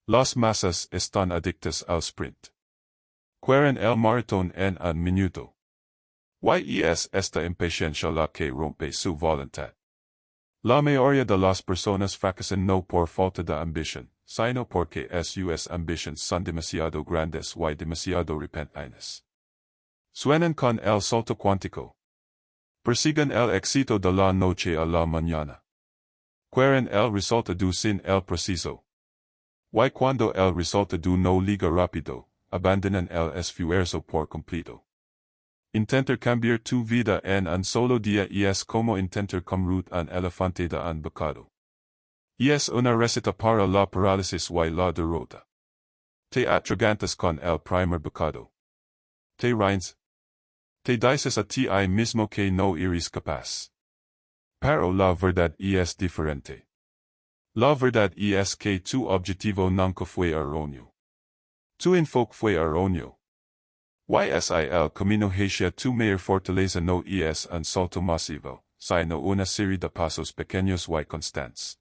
Las masas están adictas al sprint. Quieren el maratón en un minuto. Y es esta impaciencia la que rompe su voluntad. La mayoría de las personas fracasan no por falta de ambición, sino porque sus ambiciones son demasiado grandes y demasiado repentinas. Suenan con el salto cuántico. Persiguen el éxito de la noche a la mañana. Quieren el resultado sin el preciso. Y cuando el resultado no llega rápido, abandonan el esfuerzo por completo. Intentar cambiar tu vida en un solo día es como intentar comer un elefante de un bocado. Es una receta para la parálisis y la derrota. Te atragantas con el primer bocado. Te rindes. Te dices a ti mismo que no eres capaz. Pero la verdad es diferente. La verdad es que tu objetivo nunca fue erróneo. Tu enfoque fue erróneo. El camino hacia tu mayor fortaleza no es un salto masivo, sino una serie de pasos pequeños y constantes.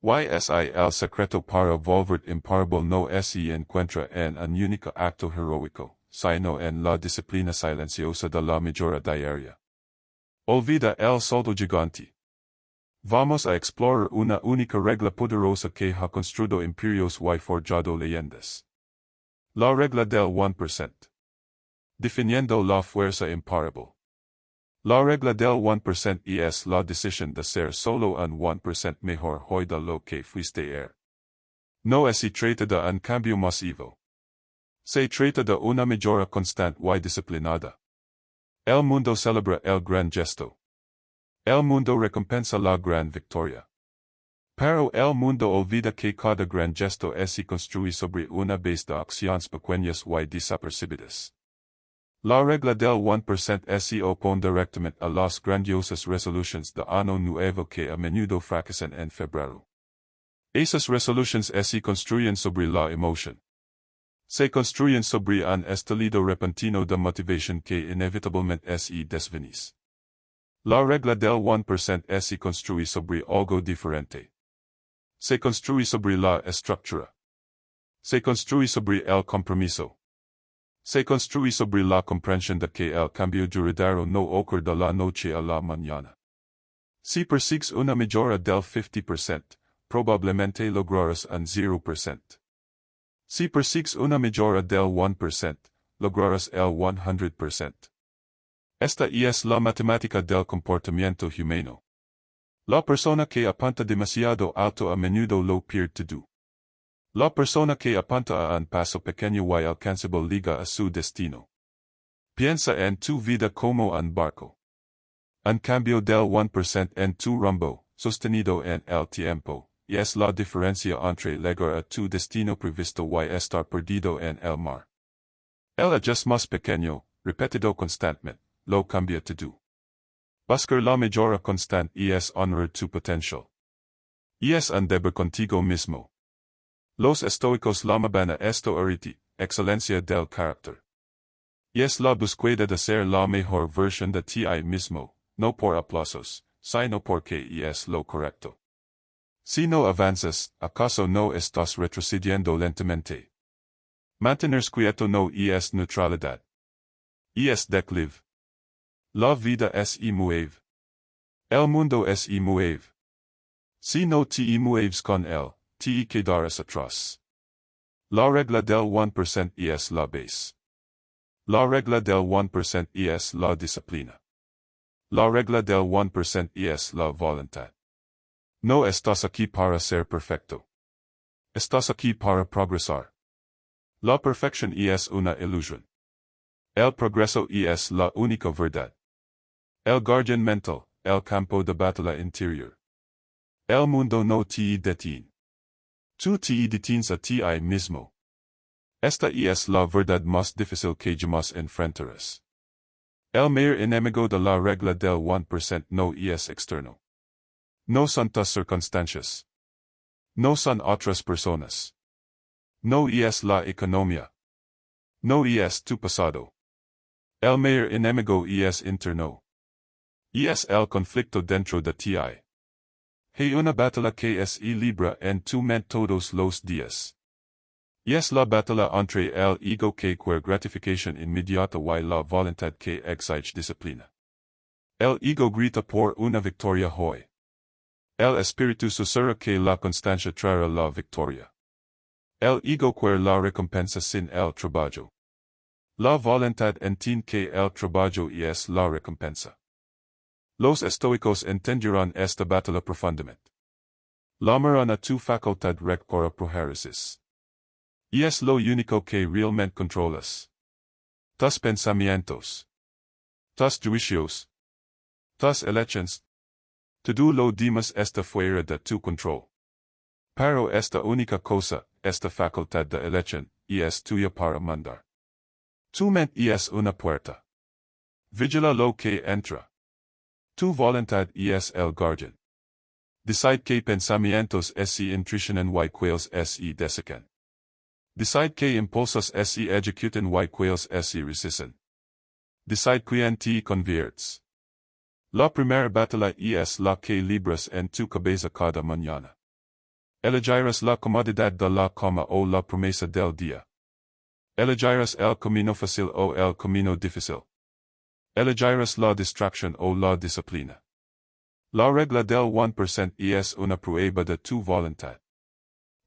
El secreto para volver imparable no se encuentra en un único acto heroico, sino en la disciplina silenciosa de la mejora diaria. Olvida el salto gigante. Vamos a explorar una única regla poderosa que ha construido imperios y forjado leyendas. La regla del 1%. Definiendo la fuerza imparable. La regla del 1% es la decisión de ser solo un 1% mejor hoy de lo que fuiste ayer. No se trata de un cambio masivo. Se trata de una mejora constante y disciplinada. El mundo celebra el gran gesto. El mundo recompensa la gran victoria. Pero el mundo olvida que cada gran gesto se construye sobre una base de acciones pequeñas y desapercibidas. La regla del 1% se opone directamente a las grandiosas resoluciones de año nuevo que a menudo fracasan en febrero. Esas resoluciones se construyen sobre la emoción. Se construyen sobre un estallido repentino de motivación que inevitablemente se desvanece. La regla del 1% se construye sobre algo diferente. Se construye sobre la estructura. Se construye sobre el compromiso. Se construye sobre la comprensión de que el cambio duradero no ocurre de la noche a la mañana. Si persigues una mejora del 50%, probablemente lograrás un 0%. Si persigues una mejora del 1%, lograrás el 100%. Esta es la matemática del comportamiento humano. La persona que apunta demasiado alto a menudo lo pierde todo. La persona que apunta a un paso pequeño y alcanzable liga a su destino. Piensa en tu vida como un barco. Un cambio del 1% en tu rumbo, sostenido en el tiempo, es la diferencia entre llegar a tu destino previsto y estar perdido en el mar. El ajuste más pequeño, repetido constantemente, lo cambia todo. Buscar la mejora constante es honrar tu potencial. Es un deber contigo mismo. Los estoicos llamaban a esto arete, excelencia del carácter. Es la búsqueda de ser la mejor versión de ti mismo, no por aplausos, sino porque es lo correcto. Si no avanzas, ¿acaso no estás retrocediendo lentamente? Mantenerse quieto no es neutralidad. Es declive. La vida es mueve. El mundo es mueve. Si no te mueves con él, te quedarás atrás. La regla del 1% es la base. La regla del 1% es la disciplina. La regla del 1% es la voluntad. No estás aquí para ser perfecto. Estás aquí para progresar. La perfección es una ilusión. El progreso es la única verdad. El guardián mental, el campo de batalla interior. El mundo no te detiene. Tú te detienes a ti mismo. Esta es la verdad más difícil que jamás enfrentarás. El mayor enemigo de la regla del 1% no es externo. No son tus circunstancias. No son otras personas. No es la economía. No es tu pasado. El mayor enemigo es interno. Es el conflicto dentro de ti. Hay una batalla que es libra en tu mente todos los días. Yes, la batalla entre el ego que quiere gratificación inmediata y la voluntad que exige disciplina. El ego grita por una victoria hoy. El espíritu susurra que la constancia traerá la victoria. El ego quiere la recompensa sin el trabajo. La voluntad entiende que el trabajo es la recompensa. Los estoicos entenderán esta batalla profundamente. Llamarán a tu facultad rectora proherisis. Y es lo único que realmente controlas. Tus pensamientos. Tus juicios. Tus elections. Todo lo demás está fuera de tu control. Pero esta única cosa, esta facultad de elección, y es tuya para mandar. Tu mente es una puerta. Vigila lo que entra. Tu voluntad es el guardián. Decide que pensamientos se intuicionan y cuales se desecan. Decide que impulsos se ejecutan y cuales se resisten. Decide quién te conviertes. La primera batalla es la que libras en tu cabeza cada mañana. Elegirás la comodidad de la cama o la promesa del día. Elegirás el camino fácil o el camino difícil. Elegirás la distracción o la disciplina. La regla del 1% es una prueba de tu voluntad.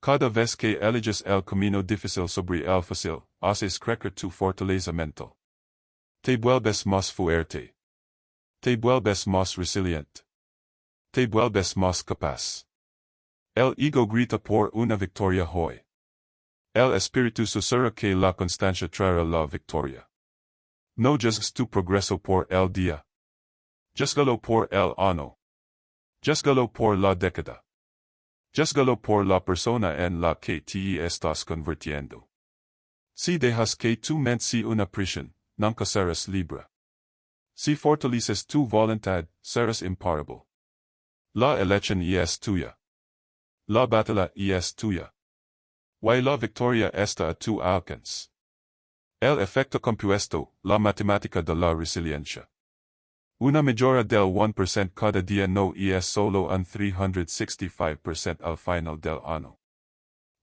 Cada vez que eliges el camino difícil sobre el fácil, haces crecer tu fortaleza mental. Te vuelves más fuerte. Te vuelves más resiliente. Te vuelves más capaz. El ego grita por una victoria hoy. El espíritu susurra que la constancia traerá la victoria. No juzgues tu progreso por el día. Juzgalo por el año. Juzgalo por la década. Juzgalo por la persona en la que te estás convirtiendo. Si dejas que tu mente sea una prisión, nunca serás libre. Si fortaleces tu voluntad, serás imparable. La elección es tuya. La batalla es tuya. Y la victoria está a tu alcance. El efecto compuesto, la matemática de la resiliencia. Una mejora del 1% cada día no es solo un 365% al final del año.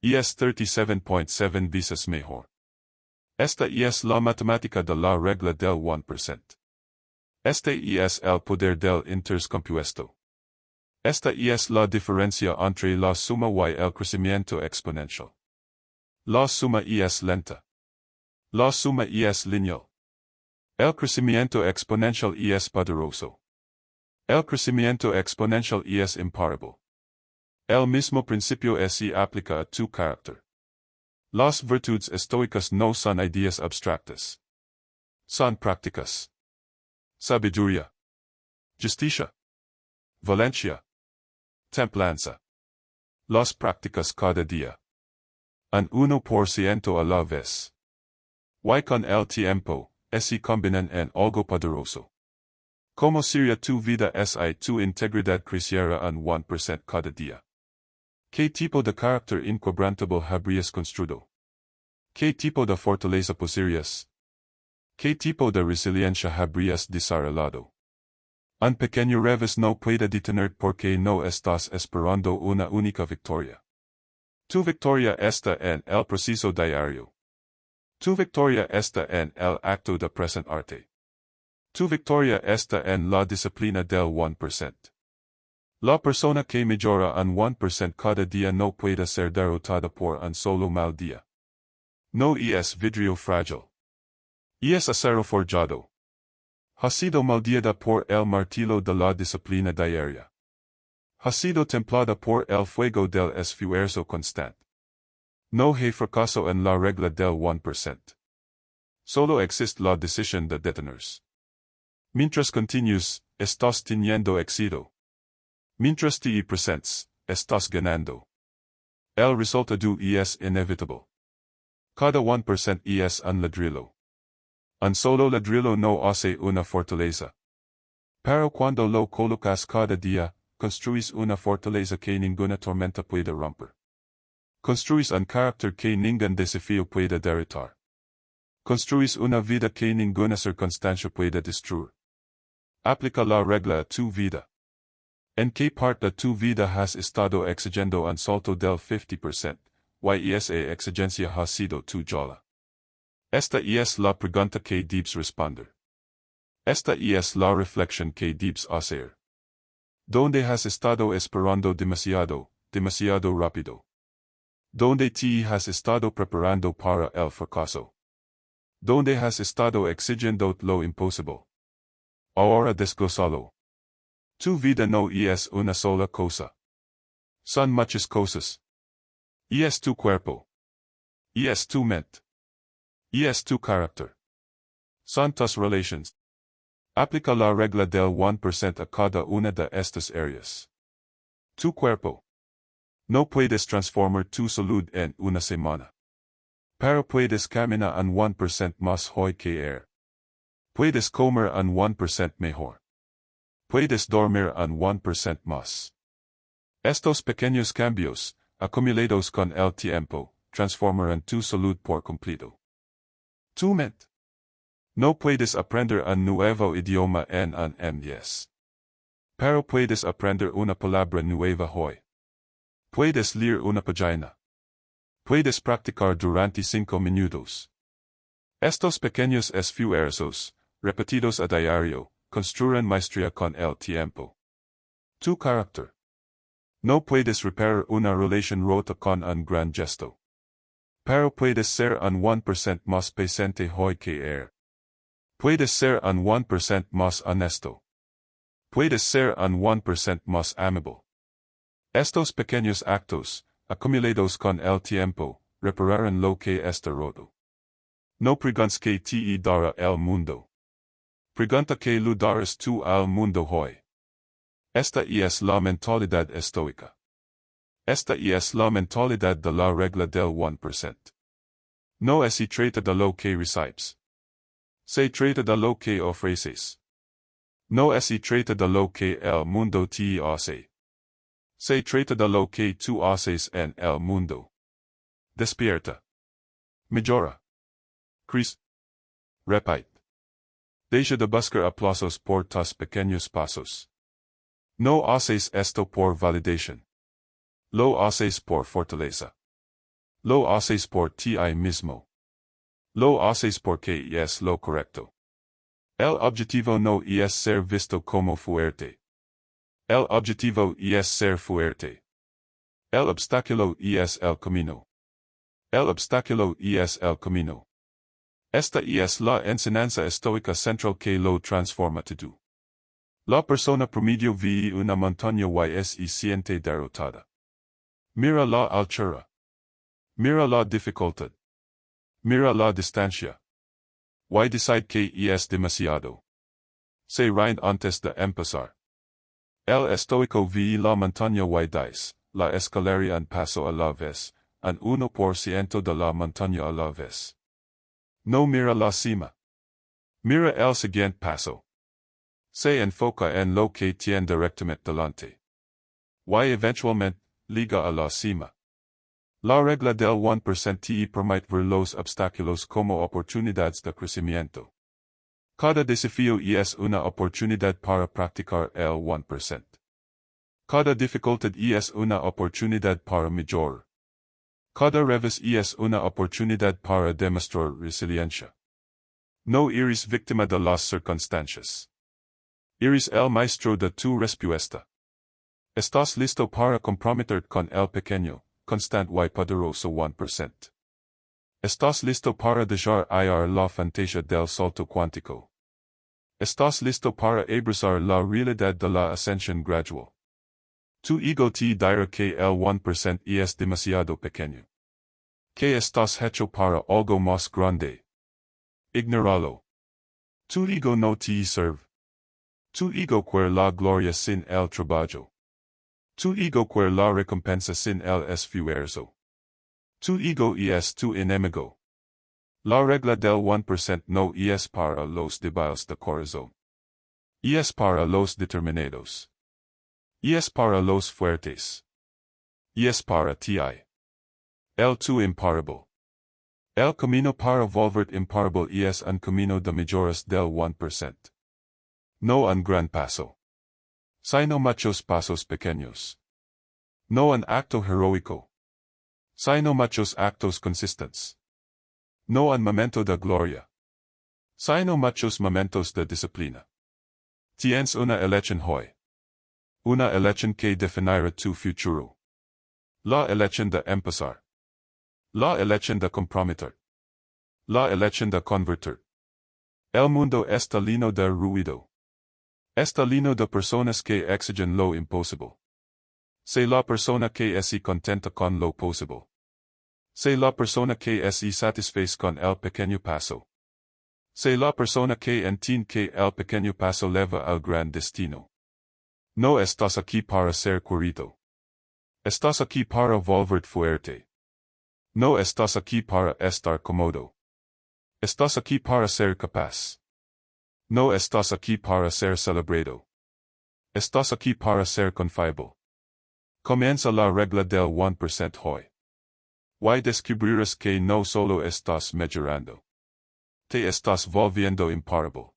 Es 37.7 veces mejor. Esta es la matemática de la regla del 1%. Este es el poder del interés compuesto. Esta es la diferencia entre la suma y el crecimiento exponencial. La suma es lenta. La suma es lineal. El crecimiento exponencial es poderoso. El crecimiento exponencial es imparable. El mismo principio se aplica a tu carácter. Las virtudes estoicas no son ideas abstractas. Son prácticas. Sabiduría. Justicia. Valencia. Templanza. Las prácticas cada día. Un 1% a la vez. Y con el tiempo, se combinan en algo poderoso. Como sería tu vida si tu integridad creciera un 1% cada día? ¿Qué tipo de carácter inquebrantable habrías construido? ¿Qué tipo de fortaleza poseerías? ¿Qué tipo de resiliencia habrías desarrollado? Un pequeño revés no puede detener porque no estás esperando una única victoria. Tu victoria está en el proceso diario. Tu victoria está en el acto de presentarte. Tu victoria está en la disciplina del 1%. La persona que mejora un 1% cada día no puede ser derrotada por un solo mal día. No es vidrio frágil. Es acero forjado. Ha sido moldeada por el martillo de la disciplina diaria. Ha sido templada por el fuego del esfuerzo constante. No hay fracaso en la regla del 1%. Solo existe la decisión de detenerse. Mientras continúes, estás teniendo éxito. Mientras te presentes, estás ganando. El resultado es inevitable. Cada 1% es un ladrillo. Un solo ladrillo no hace una fortaleza. Pero cuando lo colocas cada día, construís una fortaleza que ninguna tormenta puede romper. Construís un carácter que ningún desafío puede derrotar. Construís una vida que ninguna circunstancia puede destruir. Aplica la regla a tu vida. ¿En qué parte de tu vida has estado exigiendo un salto del 50%, y esa exigencia ha sido tu jola. Esta es la pregunta que debes responder. Esta es la reflexión que debes hacer. ¿Dónde has estado esperando demasiado, demasiado rápido? ¿Dónde te has estado preparando para el fracaso? ¿Dónde has estado exigiendo lo imposible? Ahora desglósalo. Tu vida no es una sola cosa. Son muchas cosas. Y es tu cuerpo. Y es tu mente. Y es tu carácter. Son tus relations. Aplica la regla del 1% a cada una de estas áreas. Tu cuerpo. No puedes transformar tu salud en una semana. Pero puedes caminar un 1% más hoy que ayer. Puedes comer un 1% mejor. Puedes dormir un 1% más. Estos pequeños cambios, acumulados con el tiempo, transformarán tu salud por completo. Tu mente. No puedes aprender un nuevo idioma en un mes. Pero puedes aprender una palabra nueva hoy. Puedes leer una página. Puedes practicar durante 5 minutos. Estos pequeños esfuerzos, repetidos a diario, construyen maestría con el tiempo. Tu carácter. No puedes reparar una relación rota con un gran gesto. Pero puedes ser un 1% más paciente hoy que ayer. Puedes ser un 1% más honesto. Puedes ser un 1% más amable. Estos pequeños actos, acumulados con el tiempo, repararán lo que está roto. No preguntes que te dará el mundo. Pregunta que lo darás tú al mundo hoy. Esta es la mentalidad estoica. Esta es la mentalidad de la regla del 1%. No se trata de lo que recibes. Se trata de lo que ofreces. No se trata de lo que el mundo te hace. Se trata de lo que tú haces en el mundo. Despierta. Mejora. Crece. Repite. Deja de buscar aplausos por tus pequeños pasos. No haces esto por validación. Lo haces por fortaleza. Lo haces por ti mismo. Lo haces porque es lo correcto. El objetivo no es ser visto como fuerte. El objetivo es ser fuerte. El obstáculo es el camino. El obstáculo es el camino. Esta es la enseñanza estoica central que lo transforma todo. La persona promedio ve una montaña y se siente derrotada. Mira la altura. Mira la dificultad. Mira la distancia. Y decide que es demasiado. Se rinde antes de empezar. El estoico ve la montaña y dice, la escalera un paso a la vez, un 1% de la montaña a la vez. No mira la cima. Mira el siguiente paso. Se enfoca en lo que tiene directamente delante. Y eventualmente, llega a la cima. La regla del 1% te permite ver los obstáculos como oportunidades de crecimiento. Cada desafío es una oportunidad para practicar el 1%. Cada dificultad es una oportunidad para mejorar. Cada revés es una oportunidad para demostrar resiliencia. No eres víctima de las circunstancias. Eres el maestro de tu respuesta. Estás listo para comprometer con el pequeño, constante y poderoso 1%. Estás listo para dejar ir la fantasía del salto cuántico. Estás listo para abrazar la realidad de la ascensión gradual. Tu ego te dirá que el 1% es demasiado pequeño. Que estás hecho para algo más grande. Ignóralo. Tu ego no te sirve. Tu ego quiere la gloria sin el trabajo. Tu ego quiere la recompensa sin el esfuerzo. Tu ego es tu enemigo. La regla del 1% no es para los débiles de corazón. Es para los determinados. Es para los fuertes. Es para ti. El tu imparable. El camino para volver imparable es un camino de mejoras del 1%. No un gran paso. Sino muchos pasos pequeños. No un acto heroico. Sino muchos actos consistentes. No un momento de gloria. Sino muchos momentos de disciplina. Tienes una elección hoy. Una elección que definirá tu futuro. La elección de empezar. La elección de comprometer. La elección de convertir. El mundo está lleno de ruido. Está lleno de personas que exigen lo imposible. Sé la persona que es contenta con lo posible. Sé la persona que es satisfecha con el pequeño paso. Sé la persona que entiende que el pequeño paso lleva al gran destino. No estás aquí para ser querido. Estás aquí para volverte fuerte. No estás aquí para estar cómodo. Estás aquí para ser capaz. No estás aquí para ser celebrado. Estás aquí para ser confiable. Comienza la regla del 1% hoy. Y descubrirás que no solo estás mejorando. Te estás volviendo imparable.